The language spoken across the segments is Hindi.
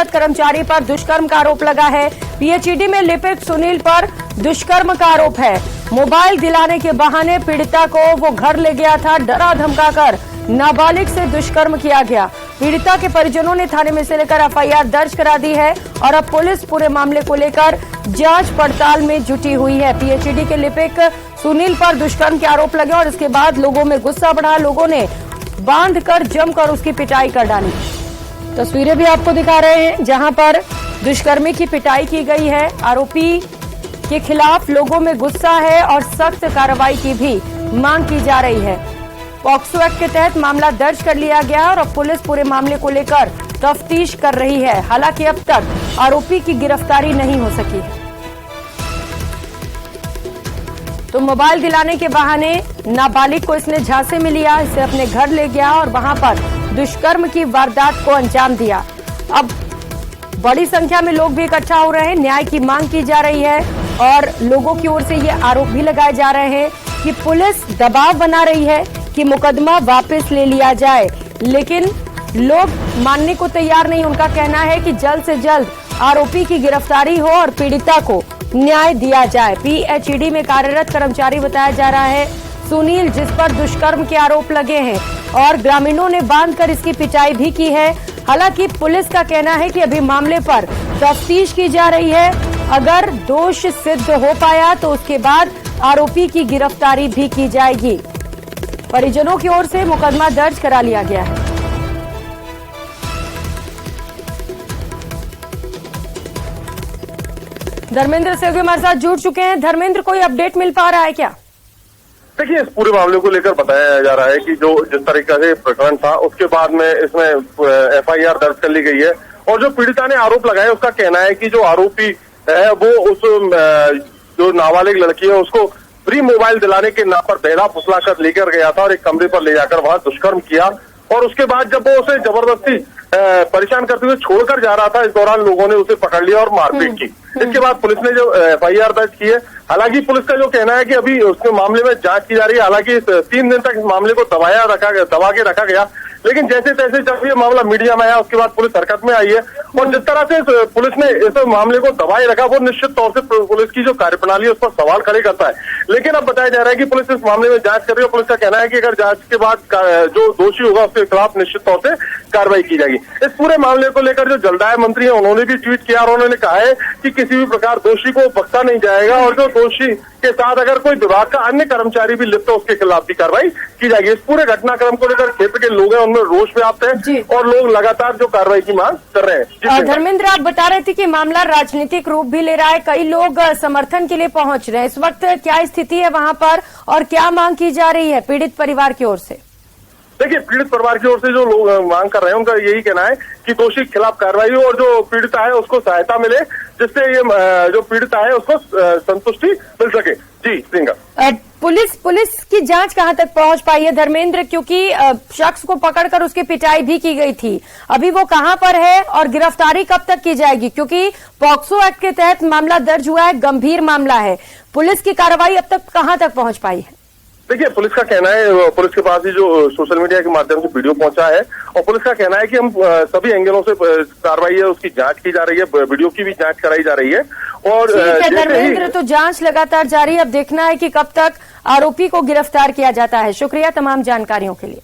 कार्यरत कर्मचारी पर दुष्कर्म का आरोप लगा है। पीएचईडी में लिपिक सुनील पर दुष्कर्म का आरोप है। मोबाइल दिलाने के बहाने पीड़िता को वो घर ले गया था। डरा धमकाकर नाबालिग से दुष्कर्म किया गया। पीड़िता के परिजनों ने थाने में से लेकर एफआईआर दर्ज करा दी है और अब पुलिस पूरे मामले को लेकर जांच पड़ताल में जुटी हुई है। पीएचईडी के लिपिक सुनील पर दुष्कर्म के आरोप लगे और इसके बाद लोगों में गुस्सा बढ़ा। लोगों ने बांधकर जमकर उसकी पिटाई कर डाली। तस्वीरें भी आपको दिखा रहे हैं जहां पर दुष्कर्मी की पिटाई की गई है। आरोपी के खिलाफ लोगों में गुस्सा है और सख्त कार्रवाई की भी मांग की जा रही है। पॉक्सो एक्ट के तहत मामला दर्ज कर लिया गया और अब पुलिस पूरे मामले को लेकर तफ्तीश कर रही है। हालांकि अब तक आरोपी की गिरफ्तारी नहीं हो सकी है। तो मोबाइल दिलाने के बहाने नाबालिग को इसने झांसे में लिया, इसे अपने घर ले गया और वहां पर दुष्कर्म की वारदात को अंजाम दिया। अब बड़ी संख्या में लोग भी इकट्ठा हो रहे हैं। न्याय की मांग की जा रही है और लोगों की ओर से ये आरोप भी लगाए जा रहे हैं कि पुलिस दबाव बना रही है कि मुकदमा वापस ले लिया जाए, लेकिन लोग मानने को तैयार नहीं। उनका कहना है कि जल्द से जल्द आरोपी की गिरफ्तारी हो और पीड़िता को न्याय दिया जाए। पीएचईडी में कार्यरत कर्मचारी बताया जा रहा है सुनील, जिस पर दुष्कर्म के आरोप लगे हैं और ग्रामीणों ने बांधकर इसकी पिटाई भी की है। हालांकि पुलिस का कहना है कि अभी मामले पर तफ्तीश की जा रही है। अगर दोष सिद्ध हो पाया तो उसके बाद आरोपी की गिरफ्तारी भी की जाएगी। परिजनों की ओर से मुकदमा दर्ज करा लिया गया है। धर्मेंद्र सहयोगी हमारे साथ जुड़ चुके हैं। धर्मेंद्र, कोई अपडेट मिल पा रहा है क्या? देखिए, इस पूरे मामले को लेकर बताया जा रहा है कि जो जिस तरीके से प्रकरण था उसके बाद में इसमें एफआईआर दर्ज कर ली गई है और जो पीड़िता ने आरोप लगाया उसका कहना है कि जो आरोपी है वो उस जो नाबालिग लड़की है उसको फ्री मोबाइल दिलाने के नाम पर बहला फुसला कर लेकर गया था और एक कमरे पर ले जाकर वहां दुष्कर्म किया और उसके बाद जब वो उसे जबरदस्ती परेशान करते हुए छोड़कर जा रहा था, इस दौरान लोगों ने उसे पकड़ लिया और मारपीट की। इसके बाद पुलिस ने जो एफआईआर दर्ज की है, हालांकि पुलिस का जो कहना है कि अभी उसके मामले में जांच की जा रही है। हालांकि 3 दिन तक इस मामले को दबा के रखा गया, लेकिन जैसे तैसे जब ये मामला मीडिया में आया उसके बाद पुलिस हरकत में आई है और जिस तरह से पुलिस ने इस मामले को दबाए रखा वो निश्चित तौर से पुलिस की जो कार्यप्रणाली है उस पर सवाल खड़े करता है। लेकिन अब बताया जा रहा है कि पुलिस इस मामले में जांच कर रही है। पुलिस का कहना है कि अगर जांच के बाद जो दोषी होगा उसके खिलाफ निश्चित तौर से कार्रवाई की जाएगी। इस पूरे मामले को लेकर जो जलदाय मंत्री है उन्होंने भी ट्वीट किया और उन्होंने कहा है कि किसी भी प्रकार दोषी को बख्शा नहीं जाएगा और जो दोषी के साथ अगर कोई विभाग का अन्य कर्मचारी भी लिप्त है उसके खिलाफ भी कार्रवाई की जाएगी। इस पूरे घटनाक्रम को लेकर क्षेत्र के लोग हैं उनमें रोष व्याप्त है और लोग लगातार जो कार्रवाई की मांग कर रहे हैं। धर्मेंद्र, आप बता रहे थे कि मामला राजनीतिक रूप भी ले रहा है, कई लोग समर्थन के लिए पहुंच रहे हैं। इस वक्त क्या स्थिति है वहां पर और क्या मांग की जा रही है पीड़ित परिवार की ओर से? देखिए, पीड़ित परिवार की ओर से जो लोग मांग कर रहे हैं उनका यही कहना है कि दोषी के खिलाफ कार्रवाई हो और जो पीड़िता है उसको सहायता मिले, जिससे ये जो पीड़िता है उसको संतुष्टि मिल सके। जी प्रियंका, पुलिस की जांच कहां तक पहुंच पाई है धर्मेंद्र, क्योंकि शख्स को पकड़कर उसकी पिटाई भी की गई थी, अभी वो कहां पर है और गिरफ्तारी कब तक की जाएगी? क्योंकि पॉक्सो एक्ट के तहत मामला दर्ज हुआ है, गंभीर मामला है। पुलिस की कार्रवाई अब तक कहां तक पहुंच पाई है? देखिए, पुलिस का कहना है, पुलिस के पास ही जो सोशल मीडिया के माध्यम से वीडियो पहुंचा है और पुलिस का कहना है कि हम सभी एंगलों से कार्रवाई है उसकी जांच की जा रही है, वीडियो की भी जांच कराई जा रही है और धर्मेंद्र, तो जांच लगातार जारी है। अब देखना है कि कब तक आरोपी को गिरफ्तार किया जाता है। शुक्रिया तमाम जानकारियों के लिए।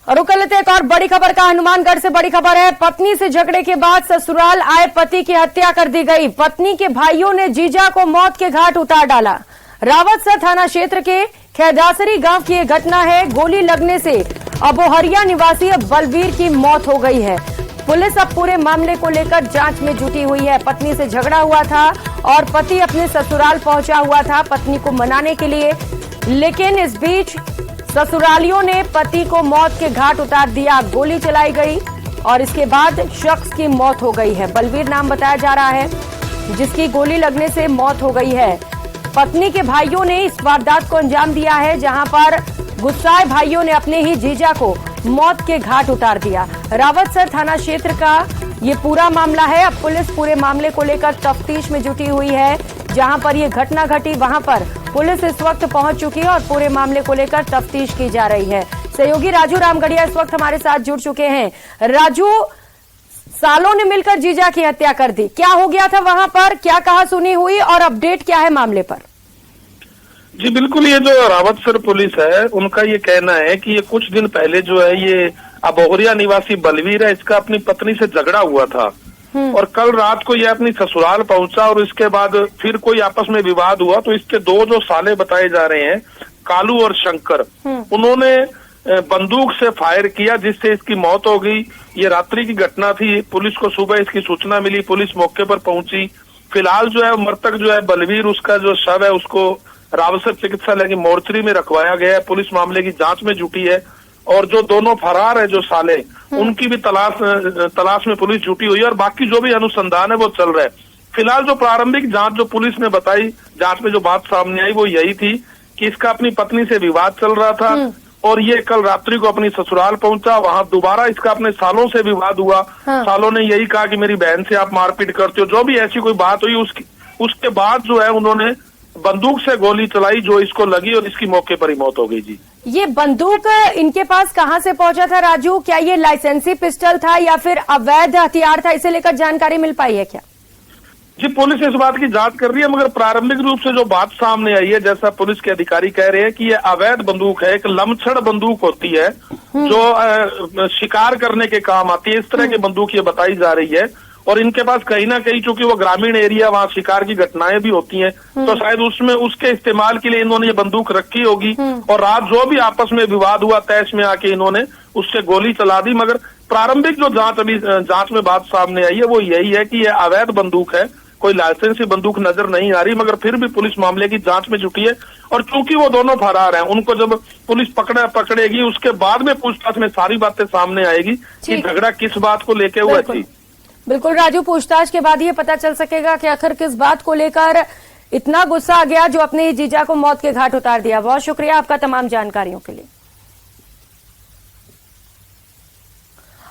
और रुक लेते एक और बड़ी खबर का। हनुमानगढ़ से बड़ी खबर है। पत्नी से झगड़े के बाद ससुराल आए पति की हत्या कर दी गई। पत्नी के भाइयों ने जीजा को मौत के घाट उतार डाला। रावतसर थाना क्षेत्र के खेदासरी गांव की यह घटना है। गोली लगने से अबोहरिया निवासी बलवीर की मौत हो गई है। पुलिस अब पूरे मामले को लेकर जांच में जुटी हुई है। पत्नी से झगड़ा हुआ था और पति अपने ससुराल पहुंचा हुआ था पत्नी को मनाने के लिए, लेकिन इस बीच ससुरालियों ने पति को मौत के घाट उतार दिया। गोली चलाई गई और इसके बाद शख्स की मौत हो गई है। बलवीर नाम बताया जा रहा है जिसकी गोली लगने से मौत हो गई है। पत्नी के भाइयों ने इस वारदात को अंजाम दिया है, जहां पर गुस्साए भाइयों ने अपने ही जीजा को मौत के घाट उतार दिया। रावतसर थाना क्षेत्र का ये पूरा मामला है। अब पुलिस पूरे मामले को लेकर तफ्तीश में जुटी हुई है। जहां पर ये घटना घटी वहां पर पुलिस इस वक्त पहुंच चुकी है और पूरे मामले को लेकर तफ्तीश की जा रही है। सहयोगी राजू रामगढ़िया इस वक्त हमारे साथ जुड़ चुके हैं। राजू, सालों ने मिलकर जीजा की हत्या कर दी। क्या हो गया था वहां पर, क्या कहा सुनी हुई और अपडेट क्या है मामले पर? जी बिल्कुल, ये जो रावतसर पुलिस है उनका ये कहना है कि ये कुछ दिन पहले जो है ये अबोहरिया निवासी बलवीर है, इसका अपनी पत्नी से झगड़ा हुआ था और कल रात को ये अपनी ससुराल पहुंचा और इसके बाद फिर कोई आपस में विवाद हुआ तो इसके दो जो साले बताए जा रहे हैं, कालू और शंकर, उन्होंने बंदूक से फायर किया जिससे इसकी मौत हो गई। ये रात्रि की घटना थी। पुलिस को सुबह इसकी सूचना मिली, पुलिस मौके पर पहुंची। फिलहाल जो है मृतक जो है बलवीर, उसका जो शव है उसको रावतसर चिकित्सालय की मोर्चरी में रखवाया गया है। पुलिस मामले की जांच में जुटी है और जो दोनों फरार है जो साले, उनकी भी तलाश में पुलिस जुटी हुई है और बाकी जो भी अनुसंधान है वो चल रहा है। फिलहाल जो प्रारंभिक जांच जो पुलिस ने बताई, जांच में जो बात सामने आई वो यही थी कि इसका अपनी पत्नी से विवाद चल रहा था और ये कल रात्रि को अपनी ससुराल पहुंचा। वहां दोबारा इसका अपने सालों से विवाद हुआ। सालों ने यही कहा कि मेरी बहन से आप मारपीट करते हो, जो भी ऐसी कोई बात हुई उसके बाद जो है उन्होंने बंदूक से गोली चलाई जो इसको लगी और इसकी मौके पर ही मौत हो गई। जी, ये बंदूक इनके पास कहां से पहुंचा था राजू? क्या ये लाइसेंसी पिस्टल था या फिर अवैध हथियार था? इसे लेकर जानकारी मिल पाई है क्या? जी, पुलिस इस बात की जांच कर रही है, मगर प्रारंभिक रूप से जो बात सामने आई है, जैसा पुलिस के अधिकारी कह रहे हैं कि ये अवैध बंदूक है। एक लमछड़ बंदूक होती है जो शिकार करने के काम आती है, इस तरह की बंदूक ये बताई जा रही है। और इनके पास कहीं ना कहीं, चूंकि वो ग्रामीण एरिया, वहाँ शिकार की घटनाएं भी होती हैं, तो शायद उसमें उसके इस्तेमाल के लिए इन्होंने ये बंदूक रखी होगी और रात जो भी आपस में विवाद हुआ तैश में आके इन्होंने उससे गोली चला दी। मगर प्रारंभिक जो जांच में बात सामने आई है वो यही है कि ये अवैध बंदूक है, कोई लाइसेंसी बंदूक नजर नहीं आ रही। मगर फिर भी पुलिस मामले की जांच में जुटी है और चूंकि वो दोनों फरार हैं, उनको जब पुलिस पकड़ेगी उसके बाद में पूछताछ में सारी बातें सामने आएगी कि झगड़ा किस बात को लेके हुआ थी। बिल्कुल राजू, पूछताछ के बाद ये पता चल सकेगा कि आखिर किस बात को लेकर इतना गुस्सा आ गया जो अपने जीजा को मौत के घाट उतार दिया। बहुत शुक्रिया आपका तमाम जानकारियों के लिए।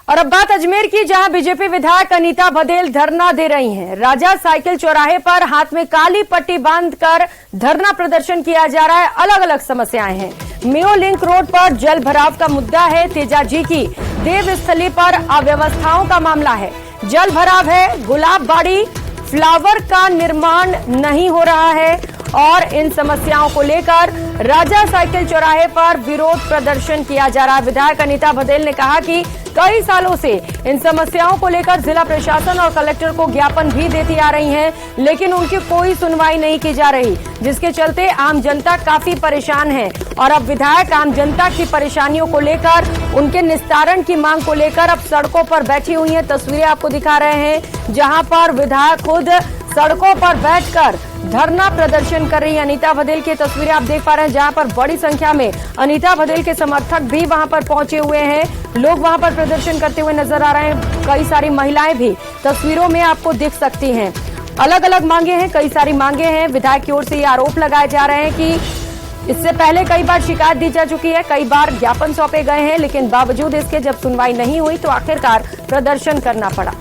और अब बात अजमेर की, जहां बीजेपी विधायक अनीता बघेल धरना दे रही हैं। राजा साइकिल चौराहे पर हाथ में काली पट्टी बांधकर धरना प्रदर्शन किया जा रहा है। अलग अलग समस्याएं हैं। मेयो लिंक रोड पर जल भराव का मुद्दा है। तेजाजी की देवस्थली पर अव्यवस्थाओं का मामला है। जल भराव है। गुलाब बाड़ी फ्लावर का निर्माण नहीं हो रहा है और इन समस्याओं को लेकर राजा साइकिल चौराहे पर विरोध प्रदर्शन किया जा रहा है। विधायक अनीता बघेल ने कहा कि कई सालों से इन समस्याओं को लेकर जिला प्रशासन और कलेक्टर को ज्ञापन भी देती आ रही हैं, लेकिन उनकी कोई सुनवाई नहीं की जा रही, जिसके चलते आम जनता काफी परेशान है। और अब विधायक आम जनता की परेशानियों को लेकर, उनके निस्तारण की मांग को लेकर अब सड़कों पर बैठी हुई हैं। तस्वीरें आपको दिखा रहे हैं जहां पर विधायक खुद सड़कों पर बैठकर धरना प्रदर्शन कर रही है। अनीता बघेल की तस्वीरें आप देख पा रहे हैं जहां पर बड़ी संख्या में अनीता बघेल के समर्थक भी वहां पर पहुंचे हुए हैं। लोग वहां पर प्रदर्शन करते हुए नजर आ रहे हैं। कई सारी महिलाएं भी तस्वीरों में आपको दिख सकती हैं। अलग अलग मांगे हैं, कई सारी मांगे हैं। विधायक की ओर से ये आरोप लगाए जा रहे हैं कि इससे पहले कई बार शिकायत दी जा चुकी है, कई बार ज्ञापन सौंपे गए हैं, लेकिन बावजूद इसके जब सुनवाई नहीं हुई तो आखिरकार प्रदर्शन करना पड़ा।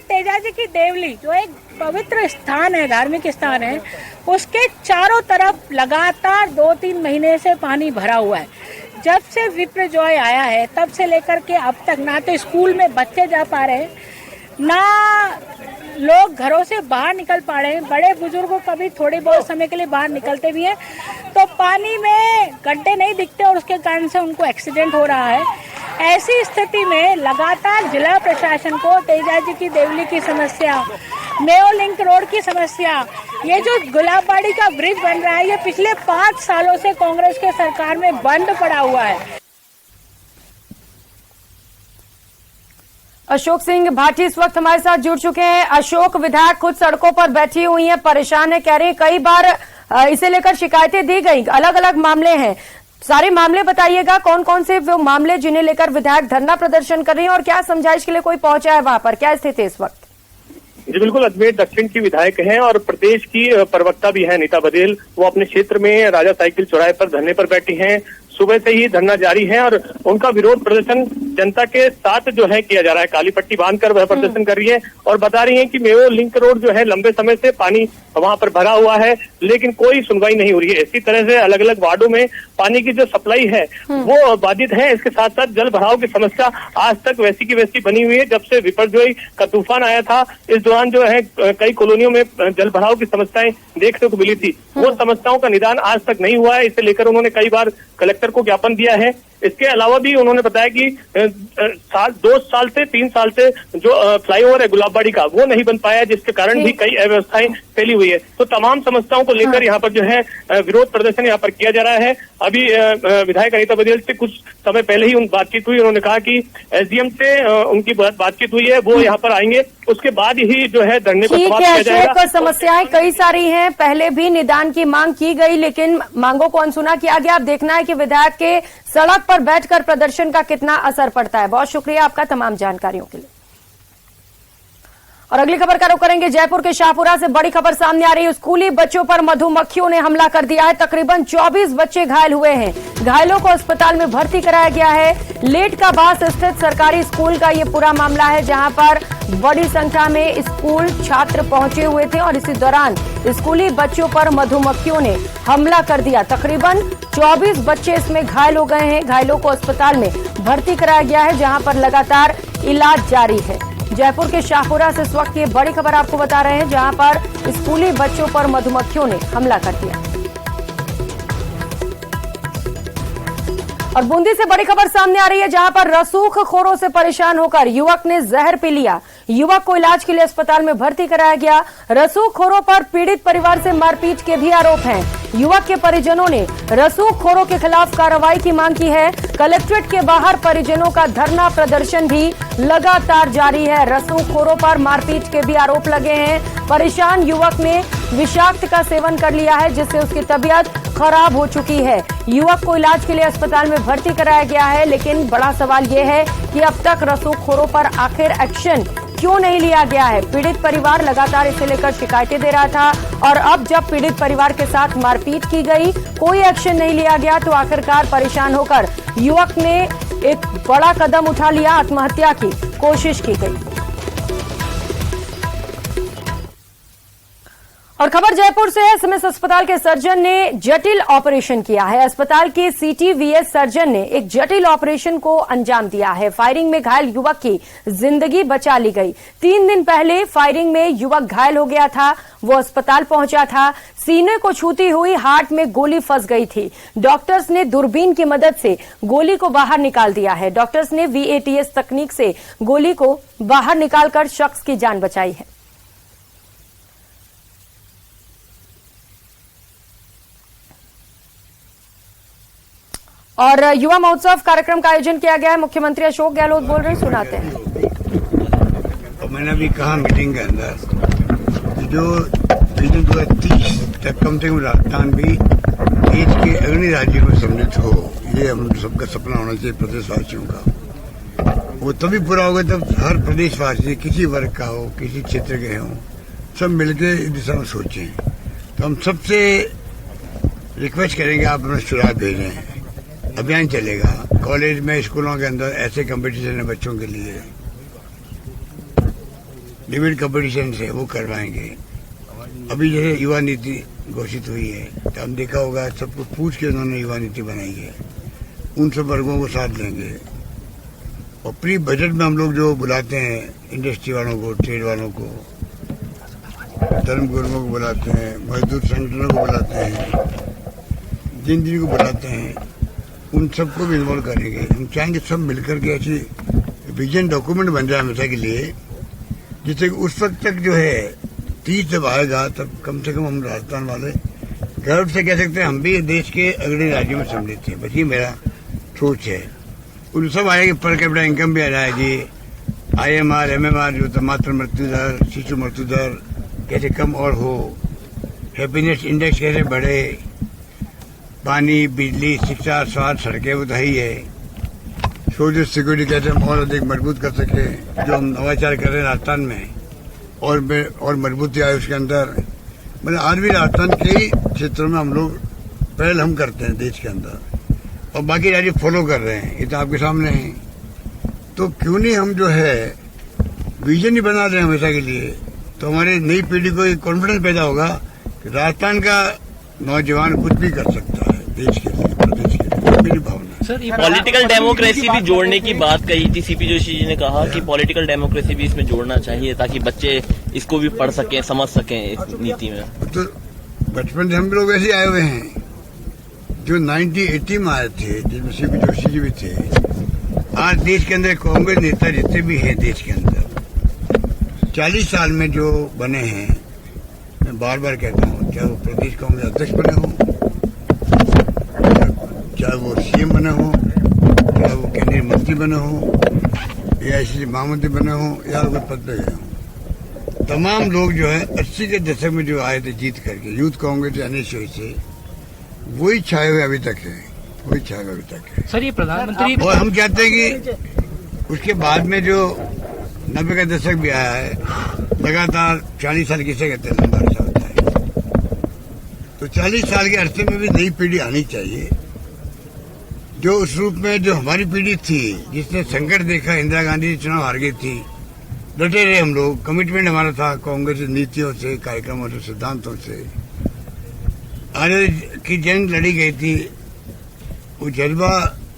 तेजाजी की देवली जो एक पवित्र स्थान है, धार्मिक स्थान है, उसके चारों तरफ लगातार 2-3 महीने से पानी भरा हुआ है। जब से विप्र जॉय आया है तब से लेकर के अब तक ना तो स्कूल में बच्चे जा पा रहे हैं, ना लोग घरों से बाहर निकल पा रहे हैं। बड़े बुजुर्गों कभी थोड़े बहुत समय के लिए बाहर निकलते भी हैं तो पानी में गड्ढे नहीं दिखते और उसके कारण से उनको एक्सीडेंट हो रहा है। ऐसी स्थिति में लगातार जिला प्रशासन को तेजाजी की देवली की समस्या, मेयो लिंक रोड की समस्या, ये जो गुलाबबाड़ी का ब्रिज बन रहा है, ये पिछले 5 सालों से कांग्रेस के सरकार में बंद पड़ा हुआ है। अशोक सिंह भाटी इस वक्त हमारे साथ जुड़ चुके हैं। अशोक, विधायक खुद सड़कों पर बैठी हुई हैं, परेशान है, कह रही है कई बार इसे लेकर शिकायतें दी गई, अलग अलग मामले हैं। सारे मामले बताइएगा, कौन कौन से वो मामले जिन्हें लेकर विधायक धरना प्रदर्शन कर रही हैं और क्या समझाइश के लिए कोई पहुंचा है वहां पर, क्या स्थिति है इस वक्त? जी बिल्कुल, अजमेर दक्षिण की विधायक हैं और प्रदेश की प्रवक्ता भी है अनीता बघेल। वो अपने क्षेत्र में राजा साइकिल चौराहे पर धरने पर बैठी हैं। सुबह से ही धरना जारी है और उनका विरोध प्रदर्शन जनता के साथ जो है किया जा रहा है। काली पट्टी बांधकर वह प्रदर्शन कर रही है और बता रही है कि मेयो लिंक रोड जो है लंबे समय से पानी वहां पर भरा हुआ है, लेकिन कोई सुनवाई नहीं हो रही है। इसी तरह से अलग अलग वार्डों में पानी की जो सप्लाई है वो बाधित है। इसके साथ साथ जल भराव की समस्या आज तक वैसी की वैसी बनी हुई है। जब से विपर्जोई का तूफान आया था, इस दौरान जो है कई कॉलोनियों में जल भराव की समस्याएं देखने को मिली थी। वो समस्याओं का निदान आज तक नहीं हुआ है। इसे लेकर उन्होंने कई बार कलेक्टर को ज्ञापन दिया है। इसके अलावा भी उन्होंने बताया कि 2 साल से 3 साल से जो फ्लाईओवर है गुलाबबाड़ी का वो नहीं बन पाया, जिसके कारण भी कई अव्यवस्थाएं फैली हुई है। तो तमाम समस्याओं को लेकर यहाँ पर जो है विरोध प्रदर्शन यहाँ पर किया जा रहा है। अभी विधायक अनीता बघेल से कुछ समय पहले ही बातचीत हुई। उन्होंने कहा कि एसडीएम से उनकी बातचीत हुई है, वो यहाँ पर आएंगे, उसके बाद ही जो है धरने को समाप्त किया जाएगा। समस्याएं कई सारी हैं, पहले भी निदान की मांग की गई, लेकिन मांगों को अनसुना किया गया। अब देखना है कि विधायक के सड़क पर बैठकर प्रदर्शन का कितना असर पड़ता है। बहुत शुक्रिया आपका तमाम जानकारियों के लिए। और अगली खबर का रुख करेंगे जयपुर के शाहपुरा से। बड़ी खबर सामने आ रही है, स्कूली बच्चों पर मधुमक्खियों ने हमला कर दिया है। तकरीबन 24 बच्चे घायल हुए हैं। घायलों को अस्पताल में भर्ती कराया गया है। लेट का बास स्थित सरकारी स्कूल का ये पूरा मामला है, जहां पर बड़ी संख्या में स्कूल छात्र पहुंचे हुए थे और इसी दौरान स्कूली बच्चों पर मधुमक्खियों ने हमला कर दिया। तकरीबन 24 बच्चे इसमें घायल हो गए हैं। घायलों को अस्पताल में भर्ती कराया गया है, जहां पर लगातार इलाज जारी है। जयपुर के शाहपुरा से इस वक्त ये बड़ी खबर आपको बता रहे हैं, जहां पर स्कूली बच्चों पर मधुमक्खियों ने हमला कर दिया। और बूंदी से बड़ी खबर सामने आ रही है, जहां पर रसूखखोरों से परेशान होकर युवक ने जहर पी लिया। युवक को इलाज के लिए अस्पताल में भर्ती कराया गया। रसूखखोरों पर पीड़ित परिवार से मारपीट के भी आरोप हैं। युवक के परिजनों ने रसूखखोरों के खिलाफ कार्रवाई की मांग की है। कलेक्ट्रेट के बाहर परिजनों का धरना प्रदर्शन भी लगातार जारी है। रसूखखोरों पर मारपीट के भी आरोप लगे हैं। परेशान युवक ने विषाक्त का सेवन कर लिया है, जिससे उसकी तबीयत खराब हो चुकी है। युवक को इलाज के लिए अस्पताल में भर्ती कराया गया है, लेकिन बड़ा सवाल यह है कि अब तक रसूखखोरों पर आखिर एक्शन क्यों नहीं लिया गया है। पीड़ित परिवार लगातार इसे लेकर शिकायतें दे रहा था और अब जब पीड़ित परिवार के साथ मारपीट की गई, कोई एक्शन नहीं लिया गया, तो आखिरकार परेशान होकर युवक ने एक बड़ा कदम उठा लिया। आत्महत्या की कोशिश की गई। और खबर जयपुर से है। एसएमएस अस्पताल के सर्जन ने जटिल ऑपरेशन किया है। अस्पताल के सीटीवीएस सर्जन ने एक जटिल ऑपरेशन को अंजाम दिया है। फायरिंग में घायल युवक की जिंदगी बचा ली गई। 3 दिन पहले फायरिंग में युवक घायल हो गया था। वो अस्पताल पहुंचा था। सीने को छूती हुई हार्ट में गोली फंस गई थी। डॉक्टर्स ने दूरबीन की मदद से गोली को बाहर निकाल दिया है। डॉक्टर्स ने VATS तकनीक से गोली को बाहर निकालकर शख्स की जान बचाई है। और युवा महोत्सव कार्यक्रम का आयोजन किया गया है। मुख्यमंत्री अशोक गहलोत बोल रहे हैं, सुनाते हैं। तो मैंने अभी कहा मीटिंग के अंदर जो विजन 2030 तक कम से कम राजस्थान भी देश के अग्रणी राज्यों में सम्मिलित हो, ये हम सबका सपना होना चाहिए प्रदेशवासियों का। वो तभी पूरा होगा जब हर प्रदेशवासी किसी वर्ग का हो, किसी क्षेत्र के हो, सब मिलकर इस दिशा में सोचें। तो हम सबसे रिक्वेस्ट करेंगे, आप हमें सुराग भेजें। अभियान चलेगा कॉलेज में, स्कूलों के अंदर ऐसे कंपटीशन है बच्चों के लिए, डिबेट कंपटीशन से वो करवाएंगे। अभी जैसे युवा नीति घोषित हुई है, तो हम देखा होगा सबको पूछ के उन्होंने युवा नीति बनाई है। उन सब वर्गों को साथ लेंगे और प्री बजट में हम लोग जो बुलाते हैं इंडस्ट्री वालों को, ट्रेड वालों को, धर्म गुरुओं को बुलाते हैं, मजदूर संगठनों को बुलाते हैं, जिन को बुलाते हैं, उन सबको भी इन्वॉल्व करेंगे। हम चाहेंगे सब मिलकर के ऐसी विजन डॉक्यूमेंट बन जाए हमेशा के लिए, जिससे उस वक्त तक जो है 30 जब आएगा तब कम से कम हम राजस्थान वाले गर्व से कह सकते हैं हम भी देश के अग्रणी राज्यों में सम्मिलित थे। बस ये मेरा सोच है। उन सब आएगी, पर कैपिटा इनकम भी आ जाएगी, IMR, MMR जो तो मातृ मृत्यु दर, शिशु मृत्यु दर कैसे कम और हो, हैप्पीनेस इंडेक्स कैसे बढ़े, पानी, बिजली, शिक्षा, स्वास्थ्य, सड़कें वो तो ही है, सोशल सिक्योरिटी कैसे हम और अधिक मजबूत कर सके, जो हम नवाचार कर रहे हैं राजस्थान में और मजबूती आए उसके अंदर। मतलब आज भी राजस्थान के क्षेत्रों में हम लोग पहल हम करते हैं देश के अंदर, और बाकी राज्य फॉलो कर रहे हैं। ये तो आपके सामने है। तो क्यों नहीं हम जो है विजन ही बना रहे हैं हमेशा के लिए, तो हमारे नई पीढ़ी को एक कॉन्फिडेंस पैदा होगा कि राजस्थान का नौजवान कुछ भी कर सकता है देश के लिए, प्रदेश के लिए। मेरी भावना पॉलिटिकल डेमोक्रेसी भी जोड़ने की बात कही थी सीपी जोशी जी ने, कहा कि पॉलिटिकल डेमोक्रेसी भी इसमें जोड़ना चाहिए ताकि बच्चे इसको भी पढ़ सकें, समझ सकें इस नीति में। तो बचपन से हम लोग ऐसे आए हुए हैं, जो 1980 में आए थे, जिसमें सीपी जोशी जी भी थे। आज देश के अंदर कांग्रेस नेता जितने भी हैं देश के अंदर 40 साल में जो बने हैं, मैं बार बार कहता हूँ, चाहे वो प्रदेश कांग्रेस अध्यक्ष बने हों, चाहे वो सीएम बने हों, चाहे वो केंद्रीय मंत्री बने हों, या आईसीसी महामंत्री बने हों, या कोई पद पे गए हों, तमाम लोग जो है 80 के दशक में जो आए थे जीत करके यूथ कांग्रेस एनएसयू से, वही छाए हुए अभी तक है, वही छाए हुए अभी तक है। सर ये प्रधानमंत्री, और हम चाहते हैं कि उसके बाद में जो 90 का दशक भी आया है, लगातार 40 साल किसे कहते हैं, लंबा अरसा होता है, तो 40 साल के अरसे में भी नई पीढ़ी आनी चाहिए, जो उस रूप में जो हमारी पीढ़ी थी, जिसने संकट देखा, इंदिरा गांधी चुनाव हार गई थी, डटे रहे हम लोग, कमिटमेंट हमारा था कांग्रेस नीतियों से, कार्यक्रमों से, सिद्धांतों से, आजादी की जंग लड़ी गई थी, वो जज्बा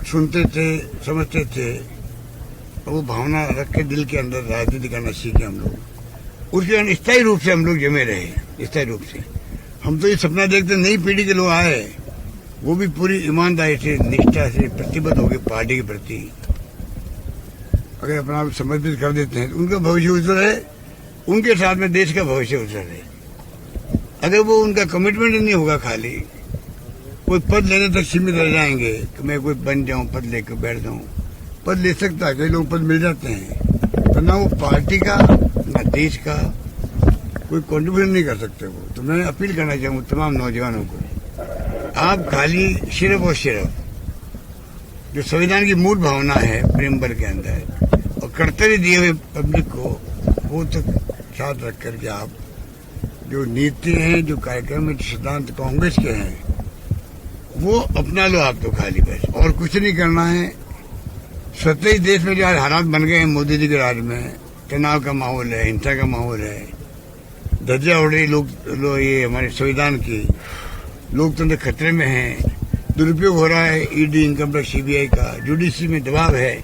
सुनते थे, समझते थे, और वो भावना रख के दिल के अंदर राजनीति करना सीखे हम लोग। उसके स्थायी रूप से हम लोग जमे रहे, स्थायी रूप से। हम तो ये सपना देखते नई पीढ़ी के लोग आए, वो भी पूरी ईमानदारी से, निष्ठा से प्रतिबद्ध हो गए पार्टी के प्रति। अगर अपना आप समर्पित कर देते हैं तो उनका भविष्य उज्जवल है, उनके साथ में देश का भविष्य उज्जवल है। अगर वो उनका कमिटमेंट नहीं होगा, खाली कोई पद लेने तक सीमित रह जाएंगे कि मैं कोई बन जाऊं, पद लेकर बैठ जाऊं, पद ले सकता है, कई लोग पद मिल जाते हैं, तो ना वो पार्टी का ना देश का कोई कंट्रीब्यूशन नहीं कर सकते वो। तो मैं अपील करना चाहूंगा तमाम नौजवानों को, आप खाली सिर्फ और सिर्फ जो संविधान की मूल भावना है प्रेम बल के अंदर और कर्तव्य दिए हुए पब्लिक को, वो तक साथ रख करके आप जो नीति हैं, जो कार्यक्रम है, सिद्धांत कांग्रेस के हैं, वो अपना लो आप तो खाली, बस और कुछ नहीं करना है। स्वतः ही देश में जो हालात बन गए हैं मोदी जी के राज में, तनाव का माहौल है, हिंसा का माहौल है, धज्जियां उड़ रही लोग ये हमारे संविधान की, लोकतंत्र खतरे में है, दुरुपयोग हो रहा है ईडी, इनकम टैक्स, सीबीआई का, जुडिशरी में दबाव है,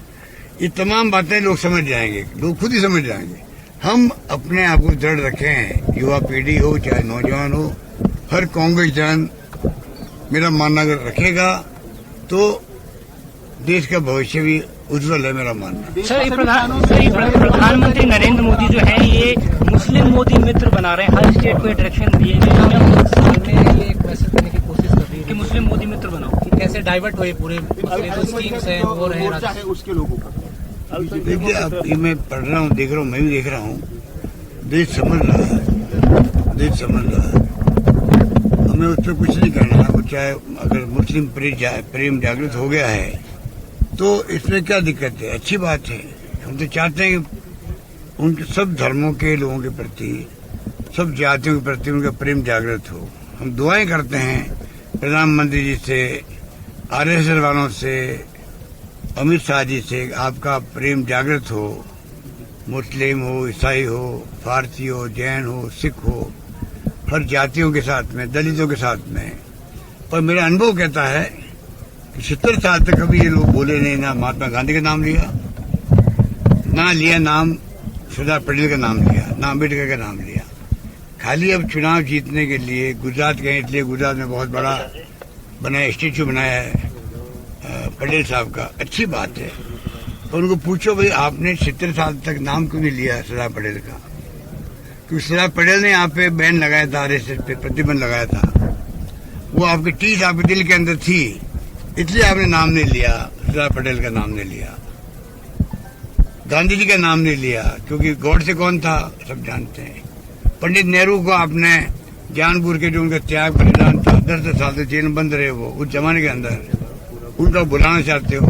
ये तमाम बातें लोग समझ जाएंगे, लोग खुद ही समझ जाएंगे। हम अपने आप को दृढ़ रखें, युवा पीढ़ी हो चाहे नौजवान हो, हर कांग्रेस जन मेरा मानना अगर रखेगा तो देश का भविष्य भी उज्जवल है, मेरा मानना। सर प्रधानमंत्री नरेंद्र मोदी जो है ये मुस्लिम मोदी मित्र बना रहे हैं, हर स्टेट को डायरेक्शन दिए गए, ये एक मैसेज देने की कोशिश कर रही है कि मुस्लिम मोदी मित्र बनाओ, कि कैसे डाइवर्ट हुए पूरे जो स्कीम्स हैं वो रहे उसके लोगों को। देखिए अब ये मैं पढ़ रहा हूँ, देख रहा हूँ, मैं भी देख रहा हूँ, देश समझ रहा है, देश समझ रहा है, हमें उस पर कुछ नहीं करना है। वो चाहे अगर मुस्लिम प्रेम जागृत हो गया है तो इसमें क्या दिक्कत है, अच्छी बात है। हम तो चाहते हैं कि उनके सब धर्मों के लोगों के प्रति, सब जातियों के प्रति उनका प्रेम जागृत हो। हम दुआएं करते हैं प्रधानमंत्री जी से, आरएसएस वालों से, अमित शाह जी से, आपका प्रेम जागृत हो, मुस्लिम हो, ईसाई हो, फारसी हो, जैन हो, सिख हो, हर जातियों के साथ में, दलितों के साथ में। पर मेरा अनुभव कहता है कि 70 साल तक कभी ये लोग बोले नहीं, ना महात्मा गांधी का नाम लिया, ना लिया नाम सरदार पटेल का नाम लिया, ना अम्बेडकर का नाम लिया। खाली अब चुनाव जीतने के लिए गुजरात गए, इसलिए गुजरात में बहुत बड़ा बनाया, स्टेचू बनाया है पटेल साहब का, अच्छी बात है। तो उनको पूछो भाई आपने 70 साल तक नाम क्यों नहीं लिया सरदार पटेल का? क्योंकि सरदार पटेल ने यहाँ पे बैन लगाया था, आरएसएस पे प्रतिबंध लगाया था, वो आपकी टीस आपके दिल के अंदर थी, इसलिए आपने नाम नहीं लिया, सरदार पटेल का नाम नहीं लिया, गांधी जी का नाम नहीं लिया, क्योंकि गॉडसे कौन था सब जानते हैं। पंडित नेहरू को आपने जानबूझ के, जो उनका त्याग बलिदान था, 10 साल से जेल में बंद रहे वो उस जमाने के अंदर, उनका बुलाना चाहते हो।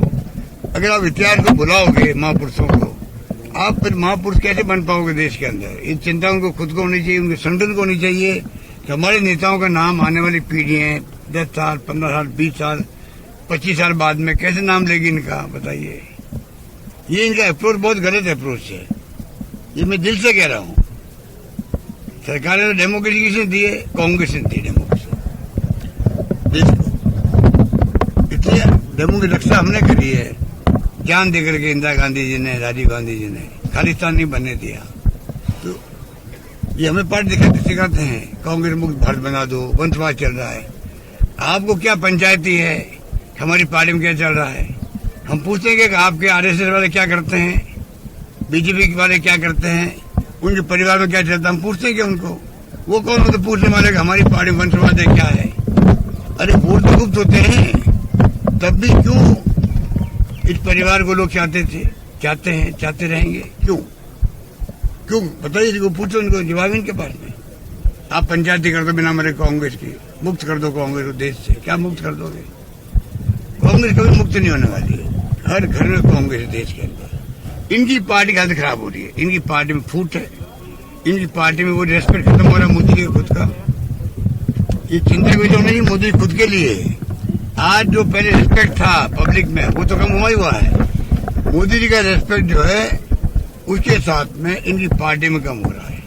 अगर आप इतिहास को बुलाओगे महापुरुषों को, आप फिर महापुरुष कैसे बन पाओगे देश के अंदर? ये चिंता उनको खुद को होनी चाहिए, उनके संगठन को होनी चाहिए कि हमारे नेताओं का नाम आने वाली पीढ़ियां 10 साल, 15 साल, 20 साल, 25 साल बाद में कैसे नाम लेगी इनका, बताइए। ये इनका अप्रोच बहुत गलत अप्रोच है, ये मैं दिल से कह रहा हूँ। सरकार ने डेमोक्रेसी किसने दी है? कांग्रेस ने दी डेमोक्रेसी देश को, इसलिए डेमो की रक्षा हमने करी है, जान दे करके इंदिरा गांधी जी ने, राजीव गांधी जी ने खालिस्तान नहीं बनने दिया। तो ये हमें पार्टी सिखाते हैं, कांग्रेस मुक्त भारत बना दो, वंशवाद चल रहा है। आपको क्या पंचायती है, हमारी पार्टी में क्या चल रहा है? हम पूछेंगे कि आपके आरएसएस वाले क्या करते हैं, बीजेपी वाले क्या करते हैं, उनके परिवार में क्या चलता है, हम पूछते हैं उनको। वो कौन होते पूछने वाले कि हमारी पार्टी में वंशवाद है क्या है? अरे वोट तो गुप्त होते हैं, तब भी क्यों इस परिवार को लोग चाहते हैं, चाहते रहेंगे? क्यों बताइए, वो पूछो उनको, जवाब इनके पास में। आप पंचायती कर दो बिना मेरे कांग्रेस की, मुक्त कर दो कांग्रेस को देश से, क्या मुक्त कर दोगे? कांग्रेस कभी मुक्त नहीं होने वाली है, हर घर में कांग्रेस है देश के अंदर। इनकी पार्टी की हालत खराब हो रही है, इनकी पार्टी में फूट है, इनकी पार्टी में वो रेस्पेक्ट खत्म हो रहा है मोदी के खुद का। ये चिंता की तो नहीं, मोदी खुद के लिए आज जो पहले रेस्पेक्ट था पब्लिक में वो तो कम हुआ है। मोदी जी का रेस्पेक्ट जो है उसके साथ में इनकी पार्टी में कम हो रहा है।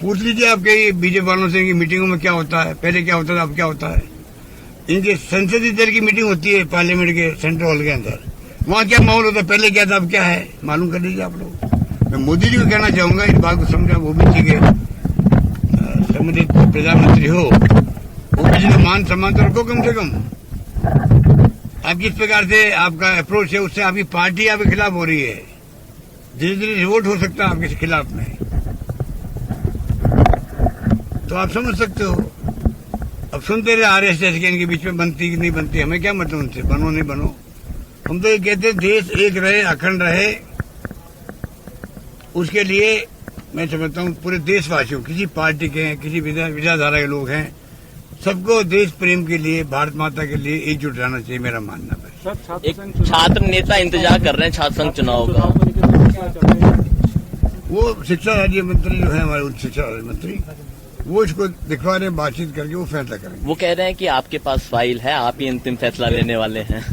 पूछ लीजिए आपके बीजेपी वालों से, इनकी मीटिंगों में क्या होता है, पहले क्या होता था, अब क्या होता है। इनके संसदीय दल की मीटिंग होती है पार्लियामेंट के सेंट्रल हॉल के अंदर, वहाँ क्या माहौल होता है, पहले क्या था, अब क्या है, मालूम कर लीजिए आप लोग। मैं मोदी जी को कहना चाहूंगा, इस बात को समझा, वो भी ठीक है, संबंधित प्रधानमंत्री हो, वो भी जी मान सम्मान तो रखो कम से कम। आप किस प्रकार से आपका अप्रोच है, उससे आपकी पार्टी आपके खिलाफ हो रही है, धीरे धीरे रिवोल्ट हो सकता है आपके खिलाफ में, तो आप समझ सकते हो। अब सुनते रहे आरएसएस के इनके बीच में बनती कि नहीं बनती, हमें क्या मतलब उनसे, बनो नहीं बनो। हम तो ये कहते हैं देश एक रहे, अखंड रहे, उसके लिए मैं समझता हूँ पूरे देशवासियों, किसी पार्टी के हैं, किसी विचारधारा के लोग हैं, सबको देश प्रेम के लिए, भारत माता के लिए एकजुट रहना चाहिए, मेरा मानना है। एक छात्र नेता इंतजार कर रहे हैं छात्र संघ चुनाव का, वो शिक्षा राज्य मंत्री जो है हमारे उच्च शिक्षा राज्य मंत्री, वो इसको दिखवा रहे हैं, बातचीत करके वो फैसला करेंगे। वो कह रहे हैं कि आपके पास फाइल है, आप ही अंतिम फैसला लेने वाले हैं।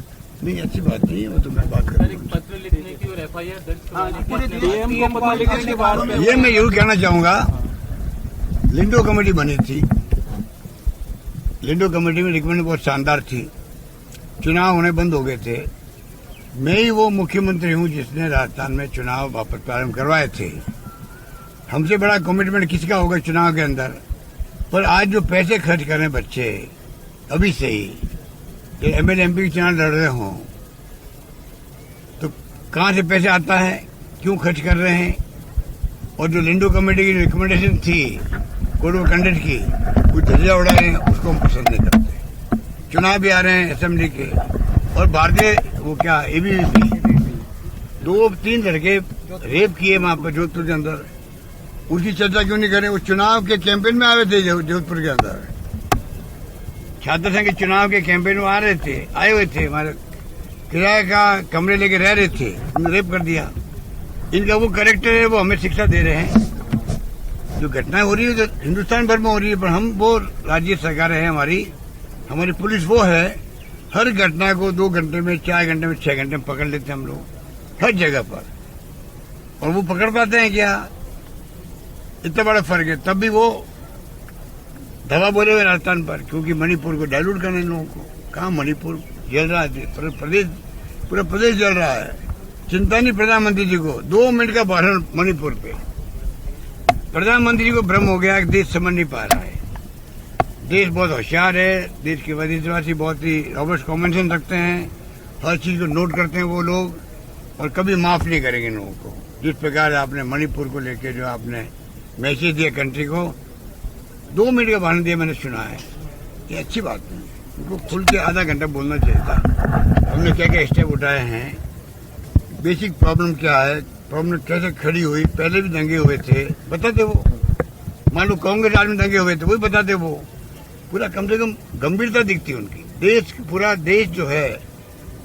नहीं, अच्छी बात नहीं है, वो तो मैं बात करूँगा। पत्र लिखने की और एफआईआर दर्ज ये मैं जरूर कहना चाहूंगा, लिंडो कमेटी बनी थी, लिंडो कमेटी में रिकमेंड बहुत शानदार थी, चुनाव होने बंद हो गए थे। मैं ही वो मुख्यमंत्री हूं जिसने राजस्थान में चुनाव वापस प्रारंभ करवाए थे। हमसे बड़ा कमिटमेंट किसका होगा चुनाव के अंदर? पर आज जो पैसे खर्च कर रहे हैं बच्चे अभी से ही, एमएलए एमपी के चुनाव लड़ रहे हों, तो कहाँ से पैसे आता है, क्यों खर्च कर रहे हैं? और जो लिंडो कमेटी की रिकमेंडेशन थी कोड ऑफ कंडक्ट की, वो धज्जियां उड़ा रहे हैं, उसको हम पसंद नहीं करते। चुनाव भी आ रहे हैं असेंबली के, और भारतीय वो क्या एबीवीपी 2-3 लड़के रेप किए वहां पर जोधपुर के अंदर, उसकी चर्चा क्यों नहीं करें? उस चुनाव के कैंपेन में आए थे जोधपुर के अंदर, छात्र संघ के चुनाव के कैंपेन में आए हुए थे, हमारे किराए का कमरे लेके रह रहे थे, उन्होंने रेप कर दिया। इनका वो कैरेक्टर है, वो हमें शिक्षा दे रहे हैं। जो घटनाएं हो रही है तो हिंदुस्तान भर में हो रही है, पर हम वो राज्य सरकारें हैं, हमारी पुलिस वो है, हर घटना को 2 घंटे में, 4 घंटे में, 6 घंटे में पकड़ लेते हैं हम लोग हर जगह पर। और वो पकड़ पाते हैं क्या? इतना बड़ा फर्क है। तब भी वो दवा बोले हुए राजस्थान पर, क्योंकि मणिपुर को डायलूट करने लोगों को। कहा मणिपुर जल रहा है, पूरा प्रदेश जल रहा है। चिंता नहीं प्रधानमंत्री जी को, 2 मिनट का भाषण मणिपुर पे, प्रधानमंत्री जी को भ्रम हो गया कि देश समझ नहीं पा रहा है। देश बहुत होशियार है, देश के देशवासी बहुत ही रॉबर्ट कॉमन सेंस रखते हैं, हर चीज को नोट करते हैं वो लोग, और कभी माफ नहीं करेंगे लोगों को। जिस प्रकार आपने मणिपुर को लेकर जो आपने मैसेज दिया कंट्री को, 2 मिनट का भाषण दिया, मैंने सुना है, ये अच्छी बात नहीं है। उनको खुल के आधा घंटा बोलना चाहिए था। हमने क्या क्या स्टेप उठाए हैं, बेसिक प्रॉब्लम क्या है, प्रॉब्लम कैसे खड़ी हुई, पहले भी दंगे हुए थे, बताते वो। मान लो कांग्रेस राज में दंगे हुए थे, वही बताते वो। पूरा कम से कम गंभीरता दिखती है उनकी। पूरा देश जो है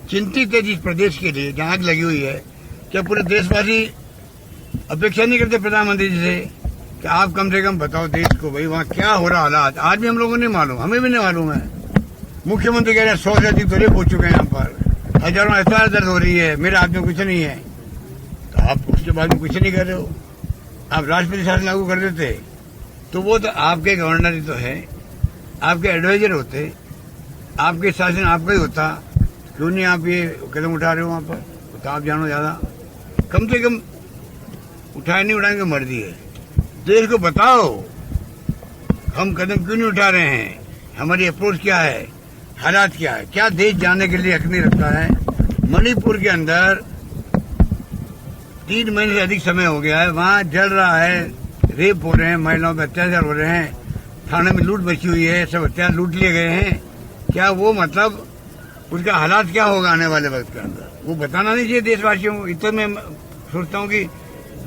चिंतित है जिस प्रदेश के लिए जहाँ आग लगी हुई है। क्या पूरे देशवासी अपेक्षा नहीं करते प्रधानमंत्री जी से कि आप कम से कम बताओ देश को, भाई वहाँ क्या हो रहा हालात? आज भी हम लोगों को नहीं मालूम, हमें भी नहीं मालूम है। मुख्यमंत्री कह रहे हैं 100 से अधिक तो रेप हो चुके हैं यहाँ पर, हजारों एफआईआर दर्ज हो रही है, मेरे हाथ में कुछ नहीं है। उसके बाद में कुछ नहीं कर रहे हो। आप राष्ट्रपति शासन लागू कर देते तो वो तो आपके गवर्नर ही तो है, आपके एडवाइजर होते, आपके शासन आपका ही होता। क्यों नहीं आप ये कदम उठा रहे हो वहां पर? तो आप जानो ज्यादा, कम से कम उठाए नहीं उठाएंगे मर्जी है। देश को बताओ हम कदम क्यों नहीं उठा रहे हैं, हमारी अप्रोच क्या है, हालात क्या है। क्या देश जानने के लिए हक नहीं रखता है? मणिपुर के अंदर 3 महीने से अधिक समय हो गया है, वहां जल रहा है, रेप हो रहे हैं, महिलाओं पर अत्याचार हो रहे हैं, थाने में लूट मची हुई है, सब हथियार लूट लिए गए हैं। क्या वो मतलब उसका हालात क्या होगा आने वाले वक्त के अंदर, वो बताना नहीं चाहिए देशवासियों को। इतना मैं सोचता हूँ कि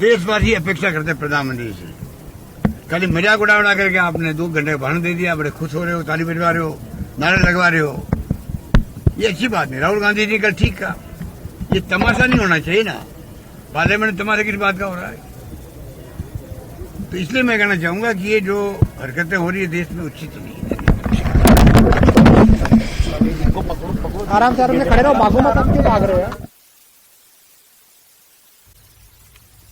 देशवासी अपेक्षा करते हैं प्रधानमंत्री से। खाली मजाक उड़ा करके आपने 2 घंटे का भाषण दे दिया, बड़े खुश हो रहे हो, ताली बजवा रहे हो, नारे लगवा रहे हो, ये अच्छी बात नहीं। राहुल गांधी जी कल ठीक कहा, ये तमाशा नहीं होना चाहिए ना, पार्लियामेंट तमाशा किस बात का हो रहा है। तो इसलिए मैं कहना चाहूंगा कि ये जो हरकतें हो रही है देश में उचित नहीं है। आराम से खड़े रहो, भागो मत, आप क्यों भाग रहे हो?